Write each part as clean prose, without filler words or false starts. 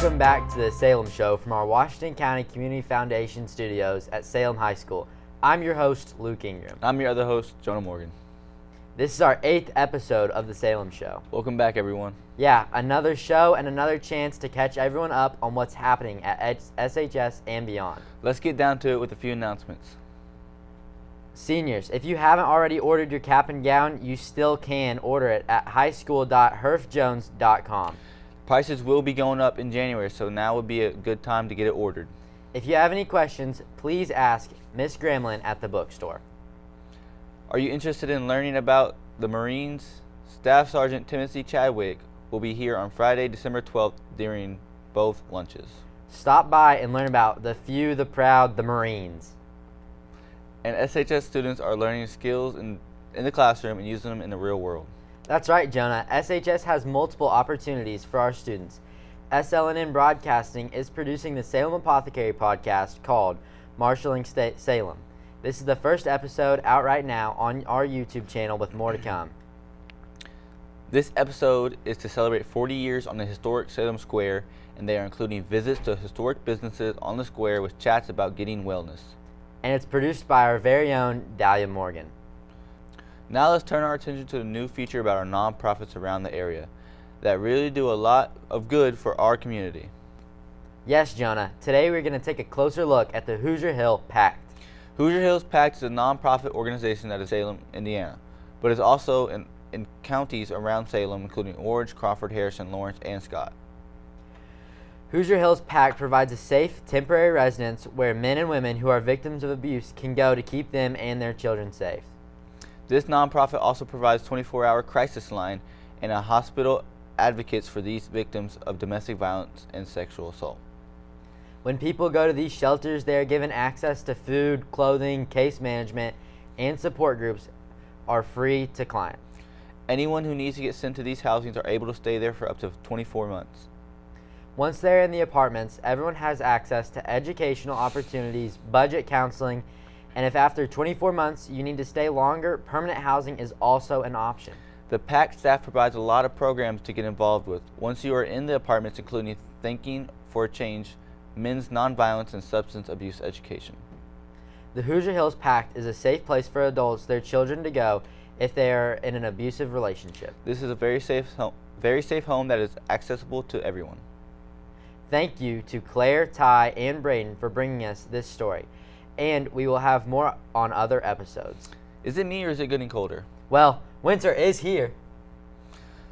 Welcome back to the Salem Show from our Washington County Community Foundation studios at Salem High School. I'm your host, Luke Ingram. I'm your other host, Jonah Morgan. This is our 8th episode of the Salem Show. Welcome back, everyone. Yeah, another show and another chance to catch everyone up on what's happening at SHS and beyond. Let's get down to it with a few announcements. Seniors, if you haven't already ordered your cap and gown, you still can order it at highschool.herfjones.com. Prices will be going up in January, so now would be a good time to get it ordered. If you have any questions, please ask Miss Gremlin at the bookstore. Are you interested in learning about the Marines? Staff Sergeant Timothy Chadwick will be here on Friday, December 12th during both lunches. Stop by and learn about the few, the proud, the Marines. And SHS students are learning skills in the classroom and using them in the real world. That's right, Jonah. SHS has multiple opportunities for our students. SLNN Broadcasting is producing the Salem Apothecary podcast called Marshalling Salem. This is the first episode out right now on our YouTube channel with more to come. This episode is to celebrate 40 years on the historic Salem Square, and they are including visits to historic businesses on the square with chats about getting wellness. And it's produced by our very own Dahlia Morgan. Now let's turn our attention to the new feature about our nonprofits around the area that really do a lot of good for our community. Yes, Jonah. Today we're going to take a closer look at the Hoosier Hill Pact. Hoosier Hills Pact is a nonprofit organization that is Salem, Indiana, but is also in counties around Salem, including Orange, Crawford, Harrison, Lawrence, and Scott. Hoosier Hills Pact provides a safe, temporary residence where men and women who are victims of abuse can go to keep them and their children safe. This nonprofit also provides 24-hour crisis line and a hospital advocates for these victims of domestic violence and sexual assault. When people go to these shelters, they are given access to food, clothing, case management, and support groups are free to clients. Anyone who needs to get sent to these housings are able to stay there for up to 24 months. Once they're in the apartments, everyone has access to educational opportunities, budget counseling, and if after 24 months you need to stay longer, permanent housing is also an option. The PAC staff provides a lot of programs to get involved with. Once you are in the apartments, including Thinking for a Change, men's nonviolence and substance abuse education. The Hoosier Hills Pact is a safe place for adults, their children to go if they are in an abusive relationship. This is a very safe home that is accessible to everyone. Thank you to Claire, Ty, and Braden for bringing us this story, and we will have more on other episodes. Is it me or is it getting colder? Well, winter is here.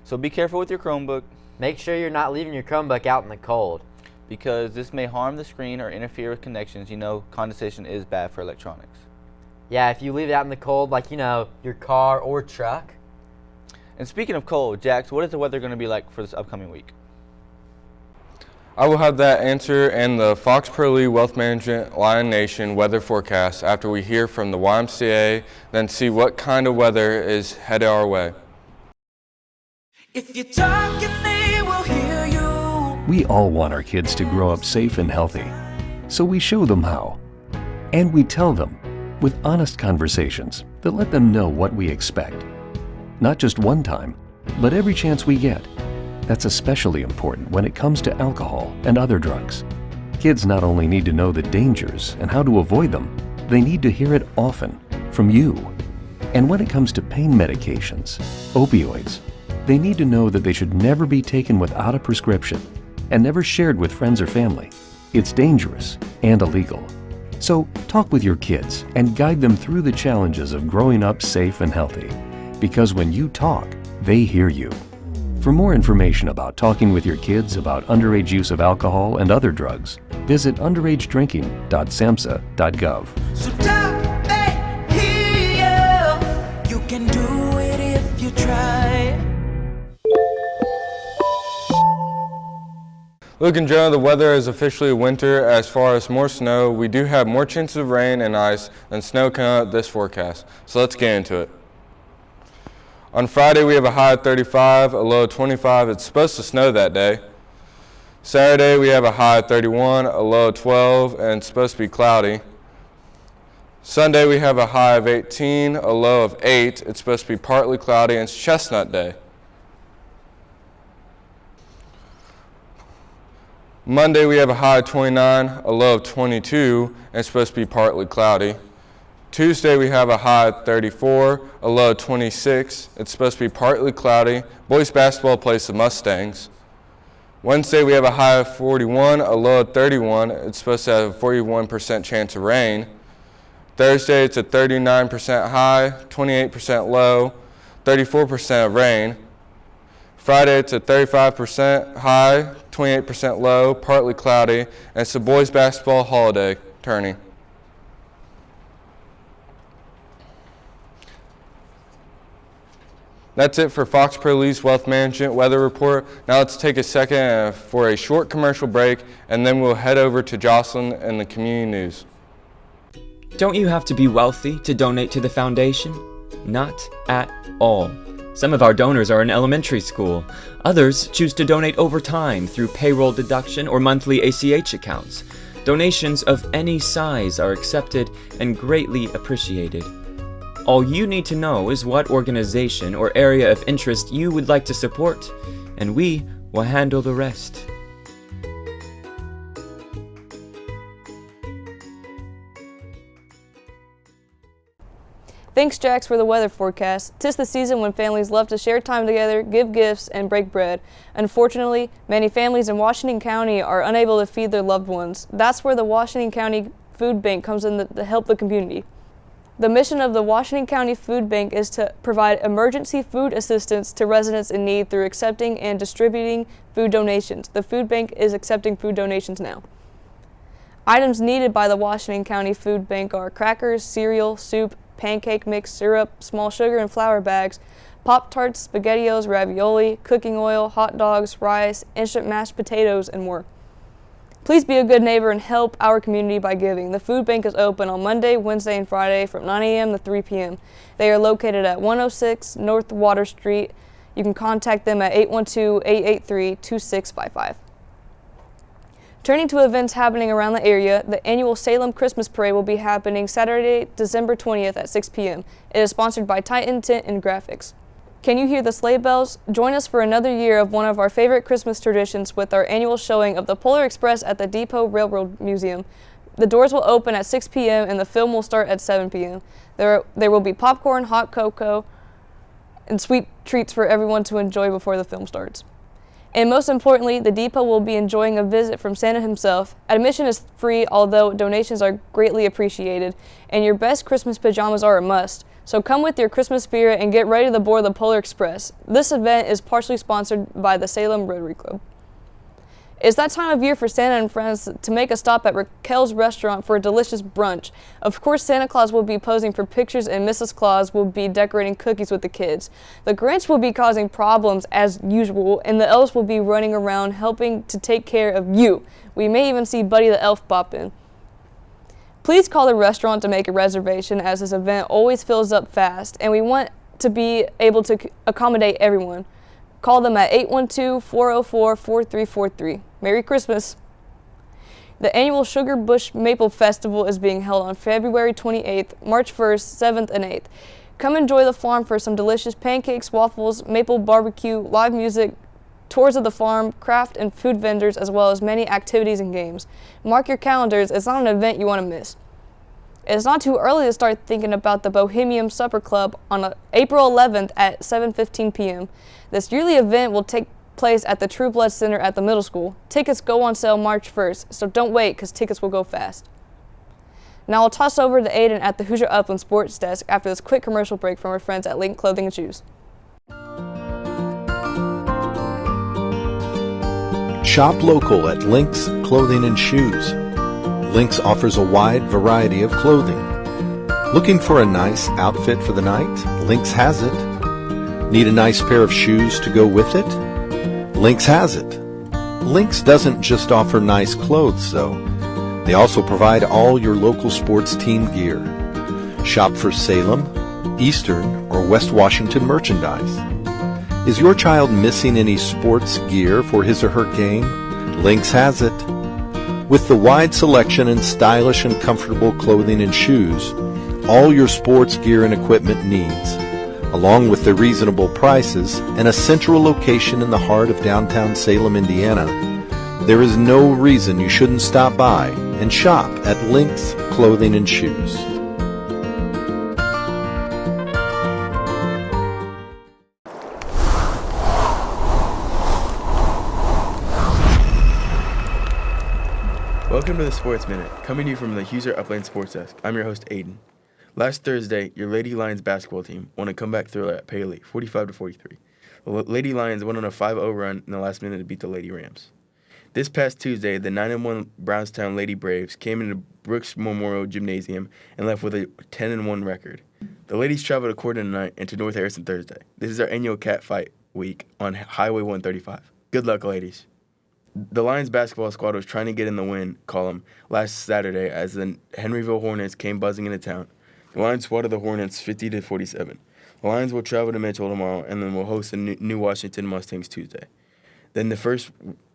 So be careful with your Chromebook. Make sure you're not leaving your Chromebook out in the cold, because this may harm the screen or interfere with connections. You know, condensation is bad for electronics. Yeah, if you leave it out in the cold, like, your car or truck. And speaking of cold, Jax, what is the weather going to be like for this upcoming week? I will have that answer and the Fox Pro Lee Wealth Management Lion Nation weather forecast after we hear from the YMCA, then see what kind of weather is headed our way. If you're talking, they will hear you. We all want our kids to grow up safe and healthy, so we show them how. And we tell them with honest conversations that let them know what we expect. Not just one time, but every chance we get. That's especially important when it comes to alcohol and other drugs. Kids not only need to know the dangers and how to avoid them, they need to hear it often from you. And when it comes to pain medications, opioids, they need to know that they should never be taken without a prescription and never shared with friends or family. It's dangerous and illegal. So talk with your kids and guide them through the challenges of growing up safe and healthy. Because when you talk, they hear you. For more information about talking with your kids about underage use of alcohol and other drugs, visit underagedrinking.samhsa.gov. So talk, they hear you. You can do it if you try. Luke and Jonah, the weather is officially winter. As far as more snow, we do have more chances of rain and ice than snow coming out this forecast. So let's get into it. On Friday, we have a high of 35, a low of 25. It's supposed to snow that day. Saturday, we have a high of 31, a low of 12, and it's supposed to be cloudy. Sunday, we have a high of 18, a low of 8. It's supposed to be partly cloudy, and it's Chestnut Day. Monday we have a high of 29, a low of 22, and it's supposed to be partly cloudy. Tuesday we have a high of 34, a low of 26. It's supposed to be partly cloudy. Boys basketball plays the Mustangs. Wednesday we have a high of 41, a low of 31. It's supposed to have a 41% chance of rain. Thursday it's a 39% high, 28% low, 34% of rain. Friday it's a 35% high, 28% low, partly cloudy, and it's the boys basketball holiday tourney. That's it for Fox Pro Lee's Wealth Management Weather Report. Now let's take a second for a short commercial break, and then we'll head over to Jocelyn and the community news. Don't you have to be wealthy to donate to the foundation? Not at all. Some of our donors are in elementary school. Others choose to donate over time through payroll deduction or monthly ACH accounts. Donations of any size are accepted and greatly appreciated. All you need to know is what organization or area of interest you would like to support, and we will handle the rest. Thanks, Jax, for the weather forecast. 'Tis the season when families love to share time together, give gifts, and break bread. Unfortunately, many families in Washington County are unable to feed their loved ones. That's where the Washington County Food Bank comes in to help the community. The mission of the Washington County Food Bank is to provide emergency food assistance to residents in need through accepting and distributing food donations. The food bank is accepting food donations now. Items needed by the Washington County Food Bank are crackers, cereal, soup, pancake mix, syrup, small sugar and flour bags, Pop-Tarts, SpaghettiOs, ravioli, cooking oil, hot dogs, rice, instant mashed potatoes, and more. Please be a good neighbor and help our community by giving. The food bank is open on Monday, Wednesday, and Friday from 9 a.m. to 3 p.m. They are located at 106 North Water Street. You can contact them at 812-883-2655. Turning to events happening around the area, the annual Salem Christmas Parade will be happening Saturday, December 20th at 6 p.m. It is sponsored by Titan Tint and Graphics. Can you hear the sleigh bells? Join us for another year of one of our favorite Christmas traditions with our annual showing of the Polar Express at the Depot Railroad Museum. The doors will open at 6 p.m. and the film will start at 7 p.m. There will be popcorn, hot cocoa, and sweet treats for everyone to enjoy before the film starts. And most importantly, the Depot will be enjoying a visit from Santa himself. Admission is free, although donations are greatly appreciated, and your best Christmas pajamas are a must. So come with your Christmas spirit and get ready to board the Polar Express. This event is partially sponsored by the Salem Rotary Club. It's that time of year for Santa and friends to make a stop at Raquel's restaurant for a delicious brunch. Of course, Santa Claus will be posing for pictures and Mrs. Claus will be decorating cookies with the kids. The Grinch will be causing problems as usual, and the elves will be running around helping to take care of you. We may even see Buddy the Elf pop in. Please call the restaurant to make a reservation, as this event always fills up fast, and we want to be able to accommodate everyone. Call them at 812-404-4343. Merry Christmas. The annual Sugar Bush Maple Festival is being held on February 28th, March 1st, 7th, and 8th. Come enjoy the farm for some delicious pancakes, waffles, maple barbecue, live music, tours of the farm, craft and food vendors, as well as many activities and games. Mark your calendars, it's not an event you want to miss. It's not too early to start thinking about the Bohemian Supper Club on April 11th at 7:15 p.m. This yearly event will take place at the True Blood Center at the middle school. Tickets go on sale March 1st, so don't wait because tickets will go fast. Now I'll toss over to Aiden at the Hoosier Upland Sports Desk after this quick commercial break from our friends at Link Clothing and Shoes. Shop local at Link's Clothing and Shoes. Link's offers a wide variety of clothing. Looking for a nice outfit for the night? Link's has it. Need a nice pair of shoes to go with it? Link's has it. Link's doesn't just offer nice clothes, though. They also provide all your local sports team gear. Shop for Salem, Eastern, or West Washington merchandise. Is your child missing any sports gear for his or her game? Link's has it. With the wide selection and stylish and comfortable clothing and shoes, all your sports gear and equipment needs, along with their reasonable prices and a central location in the heart of downtown Salem, Indiana, There is no reason you shouldn't stop by and shop at Lynx Clothing and Shoes. Welcome to the Sports Minute, coming to you from the Huser Upland Sports Desk. I'm your host, Aiden. Last Thursday, your Lady Lions basketball team won a comeback thriller at Paley, 45-43. The Lady Lions went on a 5-0 run in the last minute to beat the Lady Rams. This past Tuesday, the 9-1 Brownstown Lady Braves came into Brooks Memorial Gymnasium and left with a 10-1 record. The ladies traveled to Corydon tonight and to North Harrison Thursday. This is our annual cat fight week on Highway 135. Good luck, ladies. The Lions basketball squad was trying to get in the win column last Saturday as the Henryville Hornets came buzzing into town. The Lions swatted the Hornets 50-47. The Lions will travel to Mitchell tomorrow and then will host the New Washington Mustangs Tuesday. Then the first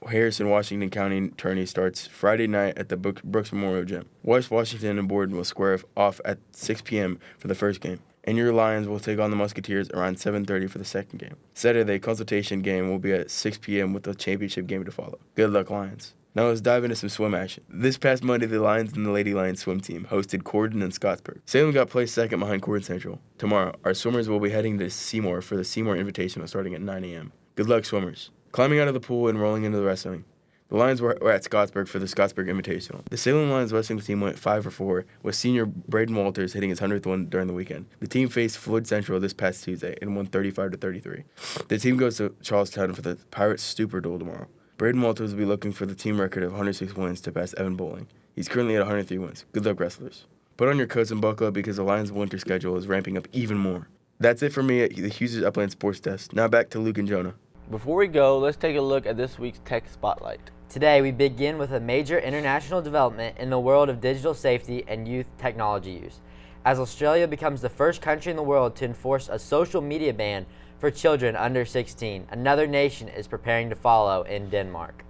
Harrison-Washington County tourney starts Friday night at the Brooks Memorial Gym. West Washington and Borden will square off at 6 p.m. for the first game, and your Lions will take on the Musketeers around 7:30 for the second game. Saturday, consultation game will be at 6 p.m. with the championship game to follow. Good luck, Lions. Now let's dive into some swim action. This past Monday, the Lions and the Lady Lions swim team hosted Corydon and Scottsburg. Salem got placed second behind Corydon Central. Tomorrow, our swimmers will be heading to Seymour for the Seymour Invitational starting at 9 a.m. Good luck, swimmers. Climbing out of the pool and rolling into the wrestling. The Lions were at Scottsburg for the Scottsburg Invitational. The Salem Lions wrestling team went 5-for-4, with senior Braden Walters hitting his 100th one during the weekend. The team faced Floyd Central this past Tuesday and won 35-33. The team goes to Charlestown for the Pirates Stupor Duel tomorrow. Braden Walters will be looking for the team record of 106 wins to pass Evan Bowling. He's currently at 103 wins. Good luck, wrestlers. Put on your coats and buckle up because the Lions' winter schedule is ramping up even more. That's it for me at the Huser's Upland Sports Desk. Now back to Luke and Jonah. Before we go, let's take a look at this week's Tech Spotlight. Today, we begin with a major international development in the world of digital safety and youth technology use, as Australia becomes the first country in the world to enforce a social media ban for children under 16. Another nation is preparing to follow in Denmark.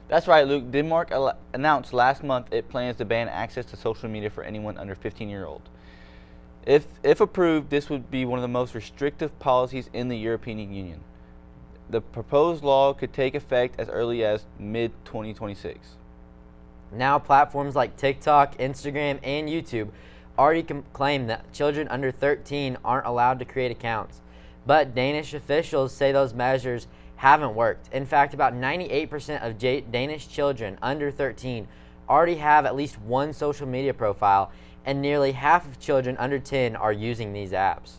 That's right, Luke. Denmark announced last month it plans to ban access to social media for anyone under 15-year-old. If approved, this would be one of the most restrictive policies in the European Union. The proposed law could take effect as early as mid-2026. Now, platforms like TikTok, Instagram, and YouTube already claim that children under 13 aren't allowed to create accounts. But Danish officials say those measures haven't worked. In fact, about 98% of Danish children under 13 already have at least one social media profile, and nearly half of children under 10 are using these apps.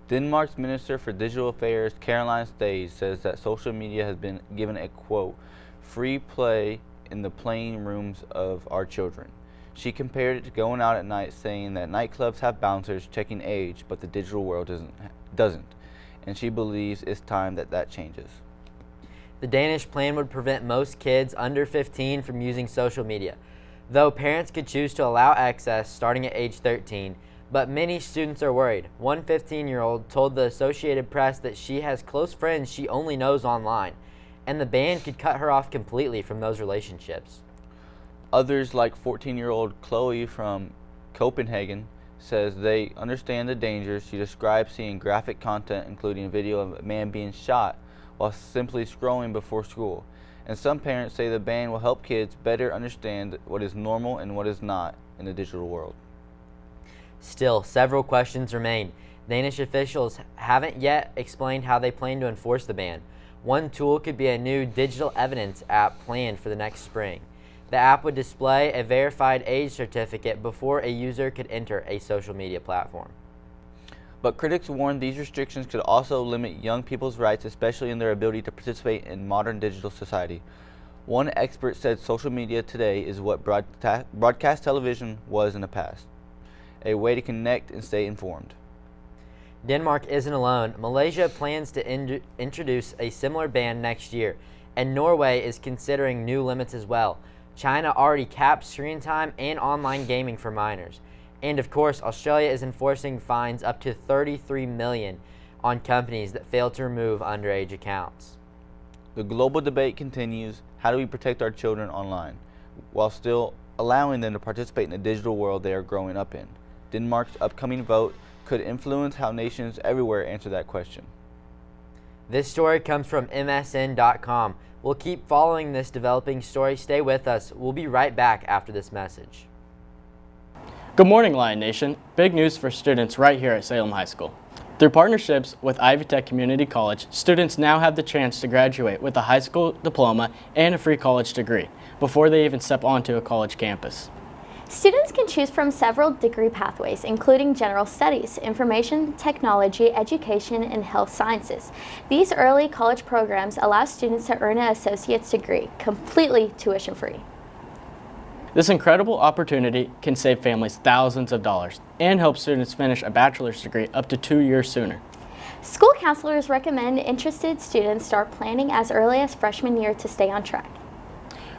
Denmark's Minister for Digital Affairs, Caroline Stays, says that social media has been given a, quote, free play in the playing rooms of our children. She compared it to going out at night, saying that nightclubs have bouncers checking age, but the digital world doesn't. And she believes it's time that changes. The Danish plan would prevent most kids under 15 from using social media, though parents could choose to allow access starting at age 13. But many students are worried. One 15-year-old told the Associated Press that she has close friends she only knows online, and the ban could cut her off completely from those relationships. Others, like 14-year-old Chloe from Copenhagen, says they understand the dangers. She describes seeing graphic content, including a video of a man being shot while simply scrolling before school. And some parents say the ban will help kids better understand what is normal and what is not in the digital world. Still, several questions remain. Danish officials haven't yet explained how they plan to enforce the ban. One tool could be a new digital evidence app planned for the next spring. The app would display a verified age certificate before a user could enter a social media platform. But critics warn these restrictions could also limit young people's rights, especially in their ability to participate in modern digital society. One expert said social media today is what broadcast television was in the past. A way to connect and stay informed. Denmark isn't alone. Malaysia plans to introduce a similar ban next year, and Norway is considering new limits as well. China already caps screen time and online gaming for minors. And of course, Australia is enforcing fines up to $33 million on companies that fail to remove underage accounts. The global debate continues. How do we protect our children online while still allowing them to participate in the digital world they are growing up in? Denmark's upcoming vote could influence how nations everywhere answer that question. This story comes from MSN.com. We'll keep following this developing story. Stay with us. We'll be right back after this message. Good morning, Lion Nation. Big news for students right here at Salem High School. Through partnerships with Ivy Tech Community College, students now have the chance to graduate with a high school diploma and a free college degree before they even step onto a college campus. Students can choose from several degree pathways, including general studies, information technology, education, and health sciences. These early college programs allow students to earn an associate's degree, completely tuition-free. This incredible opportunity can save families thousands of dollars and help students finish a bachelor's degree up to 2 years sooner. School counselors recommend interested students start planning as early as freshman year to stay on track.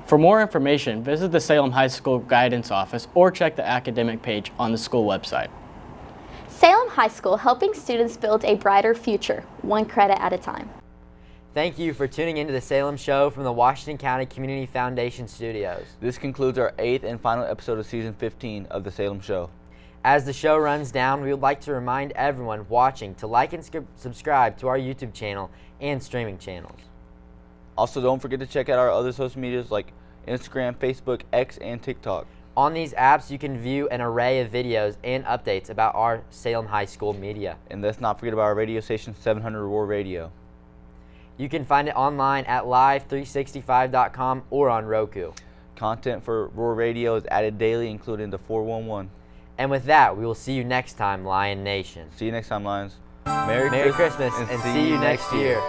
For more information, visit the Salem High School Guidance Office or check the academic page on the school website. Salem High School, helping students build a brighter future, one credit at a time. Thank you for tuning into the Salem Show from the Washington County Community Foundation Studios. This concludes our 8th and final episode of Season 15 of The Salem Show. As the show runs down, we would like to remind everyone watching to like and subscribe to our YouTube channel and streaming channels. Also, don't forget to check out our other social medias like Instagram, Facebook, X, and TikTok. On these apps, you can view an array of videos and updates about our Salem High School media. And let's not forget about our radio station, 700 Roar Radio. You can find it online at live365.com or on Roku. Content for Roar Radio is added daily, including the 411. And with that, we will see you next time, Lion Nation. See you next time, Lions. Merry Christmas and see you next year.